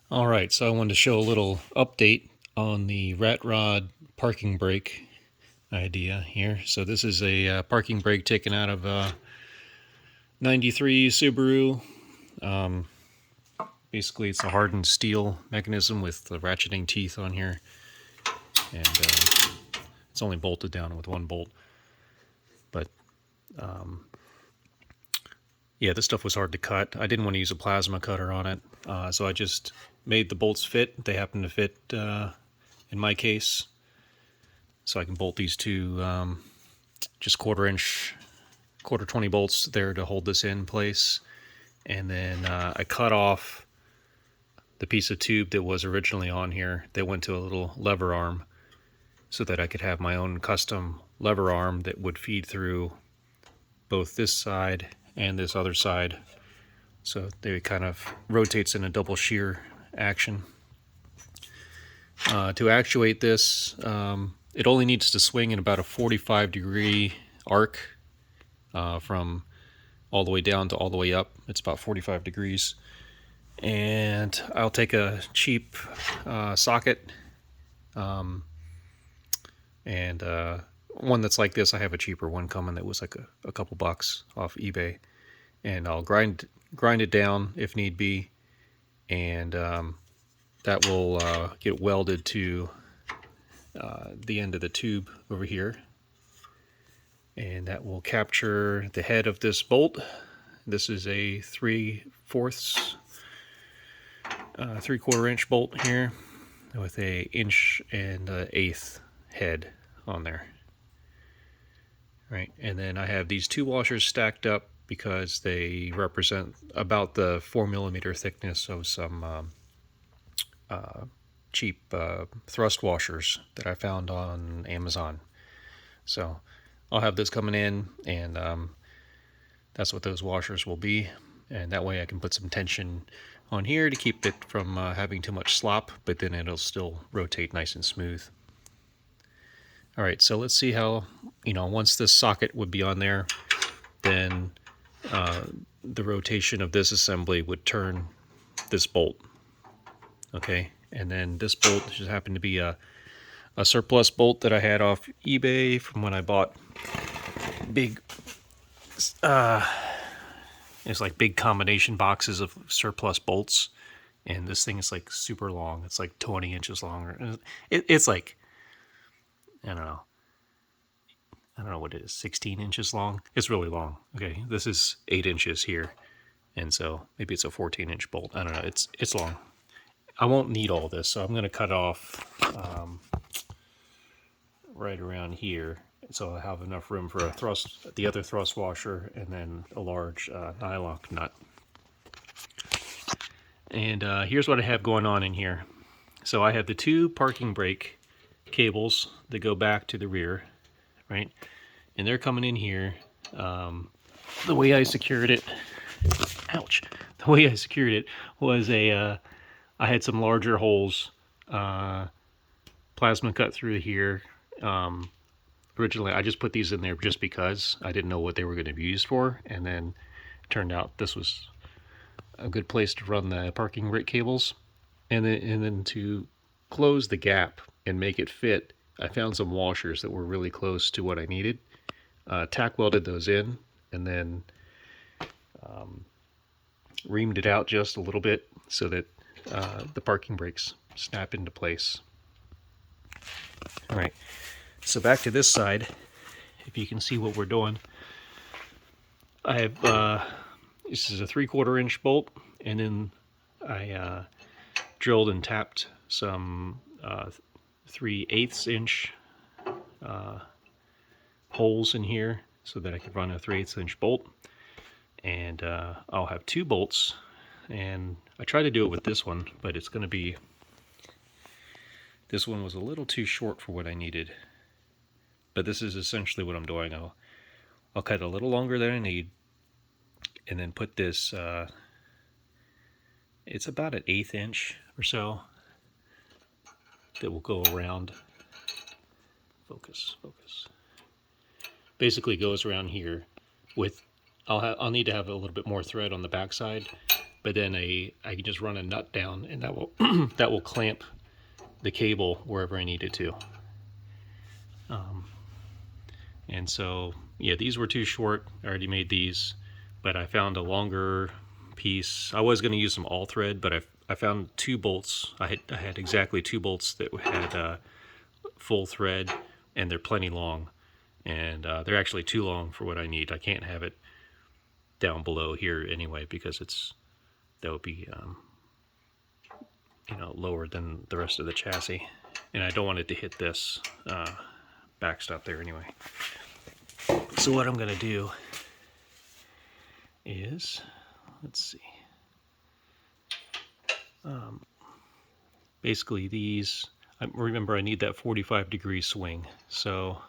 All right, so I wanted to show a little update on the rat rod parking brake idea here. So this is a parking brake taken out of a 93 Subaru. Basically, it's a hardened steel mechanism with the ratcheting teeth on here, and it's only bolted down with one bolt. But yeah, this stuff was hard to cut. I didn't want to use a plasma cutter on it, so I just made the bolts fit. They happen to fit in my case, so I can bolt these two just quarter 20 bolts there to hold this in place. And then I cut off the piece of tube that was originally on here that went to a little lever arm so that I could have my own custom lever arm that would feed through both this side and this other side. So it kind of rotates in a double shear action. To actuate this, it only needs to swing in about a 45-degree arc from all the way down to all the way up. It's about 45 degrees. And I'll take a cheap socket and one that's like this. I have a cheaper one coming that was like a couple bucks off eBay. And I'll grind it down if need be. And that will get welded to the end of the tube over here. And that will capture the head of this bolt. This is a 3/4 inch bolt here with a inch and eighth head on there. Right, and then I have these two washers stacked up because they represent about the 4mm thickness of some cheap thrust washers that I found on Amazon. So I'll have this coming in, and that's what those washers will be. And that way I can put some tension on here to keep it from having too much slop, but then it'll still rotate nice and smooth. All right, so let's see how, once this socket would be on there, then the rotation of this assembly would turn this bolt. Okay, and then this bolt just happened to be a surplus bolt that I had off eBay from when I bought big, it's like big combination boxes of surplus bolts. And this thing is like super long. It's like 20 inches long. It's like, I don't know what it is, 16 inches long. It's really long. Okay, this is 8 inches here. And so maybe it's a 14-inch bolt. I don't know. It's long. I won't need all this, so I'm going to cut off right around here. So I have enough room for the other thrust washer, and then a large nylon nut. And here's what I have going on in here. So I have the two parking brake cables that go back to the rear, right? And they're coming in here. The way I secured it, ouch! The way I secured it was I had some larger holes, plasma cut through here. Originally, I just put these in there just because I didn't know what they were going to be used for, and then it turned out this was a good place to run the parking brake cables. And then to close the gap and make it fit, I found some washers that were really close to what I needed. Tack welded those in, and then reamed it out just a little bit so that the parking brakes snap into place. All right, so back to this side. If you can see what we're doing, I have this is a 3/4 inch bolt, and then I drilled and tapped some 3/8 inch holes in here so that I could run a 3/8 inch bolt. And I'll have two bolts, and I tried to do it with this one, but it's going to be, this one was a little too short for what I needed. But this is essentially what I'm doing. I'll cut a little longer than I need, and then put this, it's about an 1/8 inch or so that will go around. Focus. Basically goes around here with, I'll need to have a little bit more thread on the backside, but then I can just run a nut down, and that will that will clamp the cable wherever I need it to. And so, yeah, these were too short. I already made these, but I found a longer piece. I was going to use some all thread, but I found 2 bolts. I had exactly 2 bolts that had full thread, and they're plenty long. And they're actually too long for what I need. I can't have it down below here anyway, because that would be lower than the rest of the chassis, and I don't want it to hit this backstop there anyway. So what I'm going to do is, let's see, basically these, remember I need that 45-degree swing, so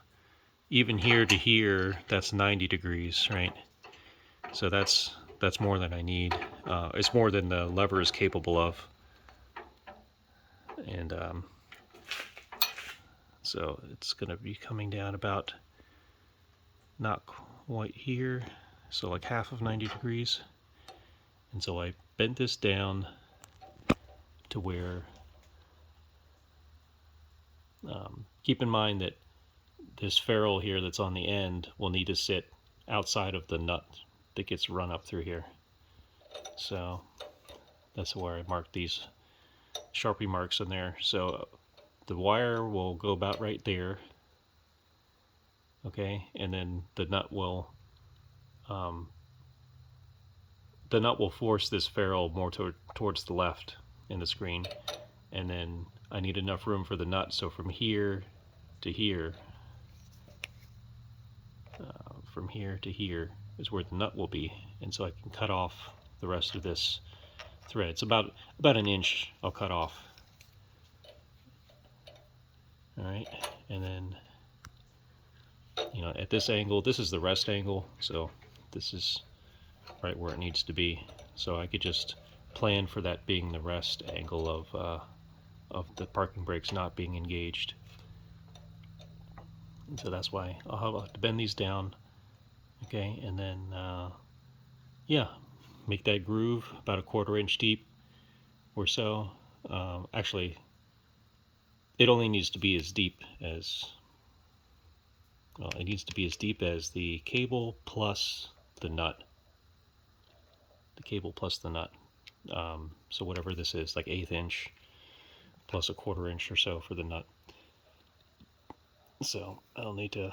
even here to here, that's 90 degrees, right? So that's more than I need. It's more than the lever is capable of. And so it's going to be coming down about not quite here, so like half of 90 degrees. And so I bent this down to where, keep in mind that this ferrule here that's on the end will need to sit outside of the nut that gets run up through here. So that's where I marked these Sharpie marks in there. So the wire will go about right there, okay, and then the nut will force this ferrule more towards the left in the screen, and then I need enough room for the nut, so from here to here, is where the nut will be, and so I can cut off the rest of this thread. It's about an inch I'll cut off. All right, and then at this angle, this is the rest angle, so this is right where it needs to be. So I could just plan for that being the rest angle of the parking brakes not being engaged. And so that's why I'll have to bend these down, okay, and then yeah, make that groove about a 1/4 inch deep or so. Actually, it only needs to be as deep as the cable plus the nut. The cable plus the nut. So whatever this is, like 1/8 inch plus a 1/4 inch or so for the nut. So I'll need to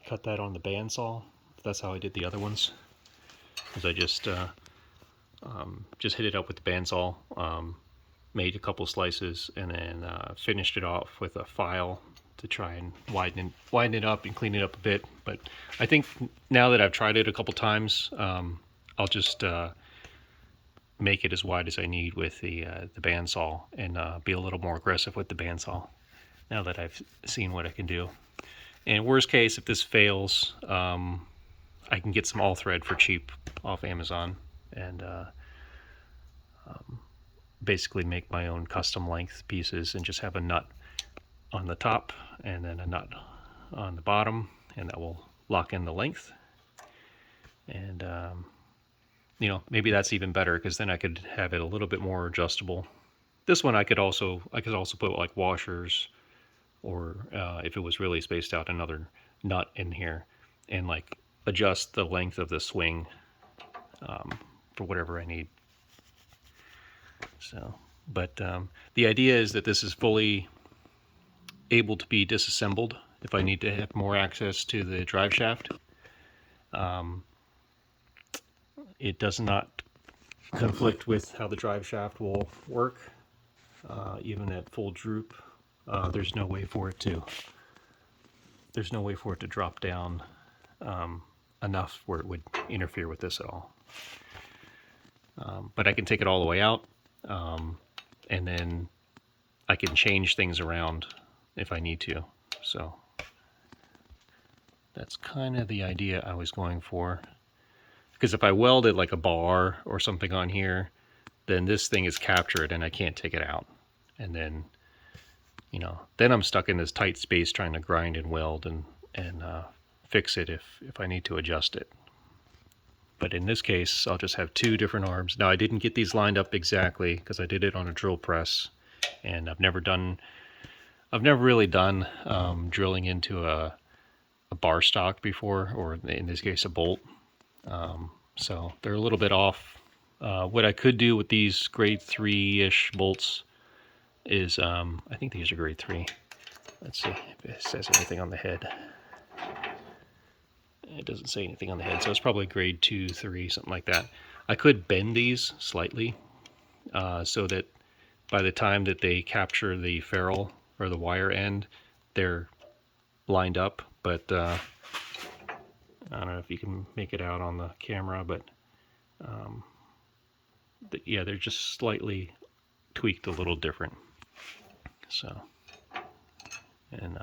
cut that on the bandsaw. That's how I did the other ones. Is I just hit it up with the bandsaw, made a couple slices, and then finished it off with a file to try and widen it up and clean it up a bit. But I think now that I've tried it a couple times, I'll just make it as wide as I need with the bandsaw, and be a little more aggressive with the bandsaw now that I've seen what I can do. And worst case, if this fails, I can get some all thread for cheap off Amazon, and basically make my own custom length pieces, and just have a nut on the top and then a nut on the bottom, and that will lock in the length. And maybe that's even better, because then I could have it a little bit more adjustable. This one I could also put like washers, or if it was really spaced out, another nut in here, and like adjust the length of the swing for whatever I need. So, but the idea is that this is fully able to be disassembled if I need to have more access to the drive shaft. It does not conflict with how the drive shaft will work, even at full droop. There's no way for it to drop down enough where it would interfere with this at all. But I can take it all the way out, and then I can change things around if I need to. So that's kind of the idea I was going for. Because if I welded like a bar or something on here, then this thing is captured and I can't take it out. And then, then I'm stuck in this tight space trying to grind and weld and fix it if I need to adjust it. But in this case, I'll just have 2 different arms. Now, I didn't get these lined up exactly because I did it on a drill press, and I've never really done drilling into a bar stock before, or in this case, a bolt. So they're a little bit off. What I could do with these grade 3-ish bolts is, I think these are grade 3. Let's see if it says anything on the head. It doesn't say anything on the head, so it's probably grade 2, 3, something like that. I could bend these slightly so that by the time that they capture the ferrule or the wire end, they're lined up. But I don't know if you can make it out on the camera, but yeah, they're just slightly tweaked a little different. So, and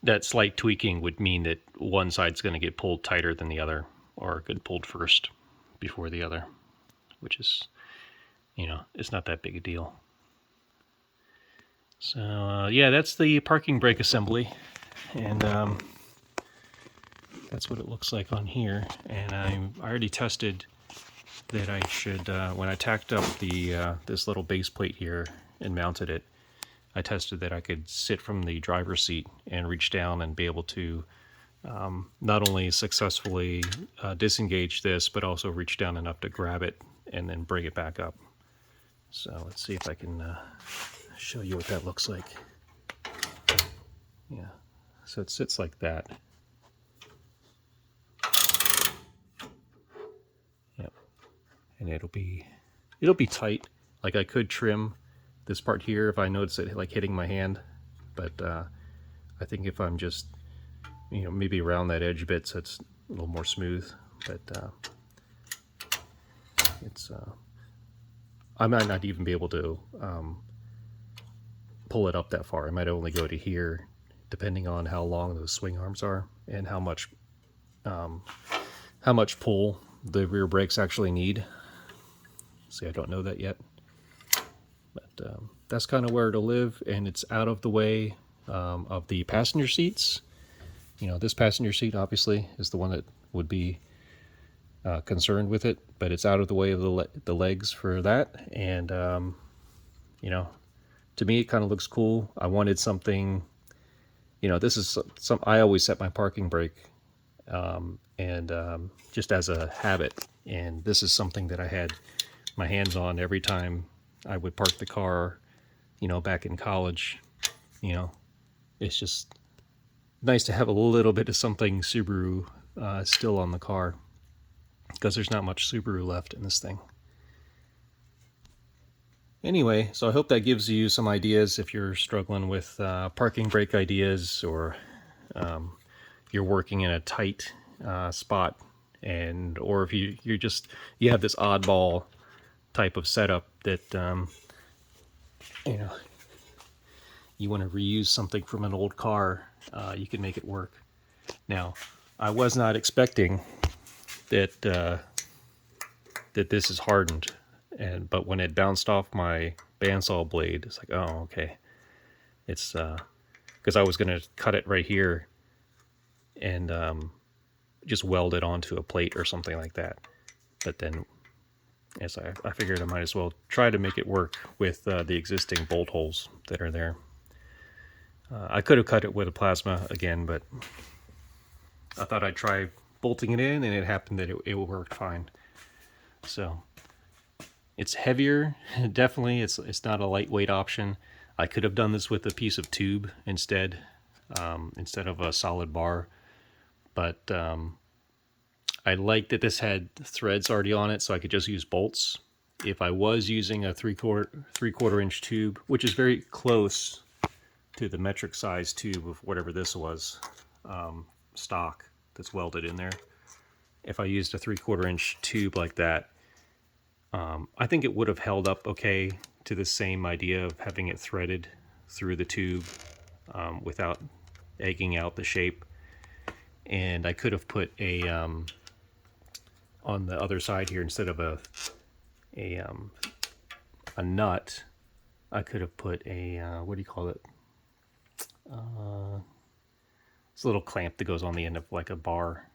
that slight tweaking would mean that one side's going to get pulled tighter than the other, or get pulled first before the other, which is, it's not that big a deal. So yeah, that's the parking brake assembly, and that's what it looks like on here. And I already tested that I should, when I tacked up the this little base plate here and mounted it, I tested that I could sit from the driver's seat and reach down and be able to not only successfully disengage this, but also reach down enough to grab it and then bring it back up. So let's see if I can show you what that looks like. Yeah, so it sits like that. Yep, and it'll be tight. Like, I could trim this part here if I notice it like hitting my hand, but I think if I'm just maybe around that edge a bit so it's a little more smooth, but it's I might not even be able to pull it up that far. I might only go to here, depending on how long those swing arms are and how much pull the rear brakes actually need. See, I don't know that yet, but that's kind of where it'll live, and it's out of the way of the passenger seats. This passenger seat obviously is the one that would be concerned with it, but it's out of the way of the legs for that. And to me, it kind of looks cool. I wanted something, this is some I always set my parking brake and just as a habit, and this is something that I had my hands on every time I would park the car, back in college. It's just nice to have a little bit of something Subaru still on the car, because there's not much Subaru left in this thing. Anyway, so I hope that gives you some ideas if you're struggling with parking brake ideas, or you're working in a tight spot, or if you have this oddball type of setup that you want to reuse something from an old car, you can make it work. Now, I was not expecting that this is hardened, but when it bounced off my bandsaw blade, it's like, oh, okay. It's because I was going to cut it right here and just weld it onto a plate or something like that. But then, as I figured I might as well try to make it work with the existing bolt holes that are there. I could have cut it with a plasma again, but I thought I'd try bolting it in, and it happened that it worked fine. So it's heavier, definitely. It's not a lightweight option. I could have done this with a piece of tube instead of a solid bar, but I liked that this had threads already on it, so I could just use bolts. If I was using a three-quarter inch tube, which is very close to the metric size tube of whatever this was, stock that's welded in there. If I used a 3/4 inch tube like that, I think it would have held up okay to the same idea of having it threaded through the tube without egging out the shape. And I could have put a on the other side here, instead of a nut, I could have put a what do you call it? It's a little clamp that goes on the end of like a bar.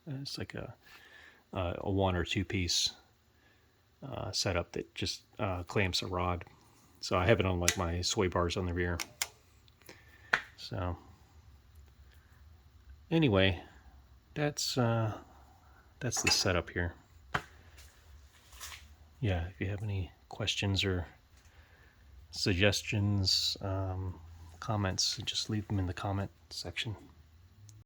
It's like a 1 or 2 piece setup that just clamps a rod. So I have it on like my sway bars on the rear. So anyway, that's the setup here. Yeah, if you have any questions or suggestions, comments, just leave them in the comment section.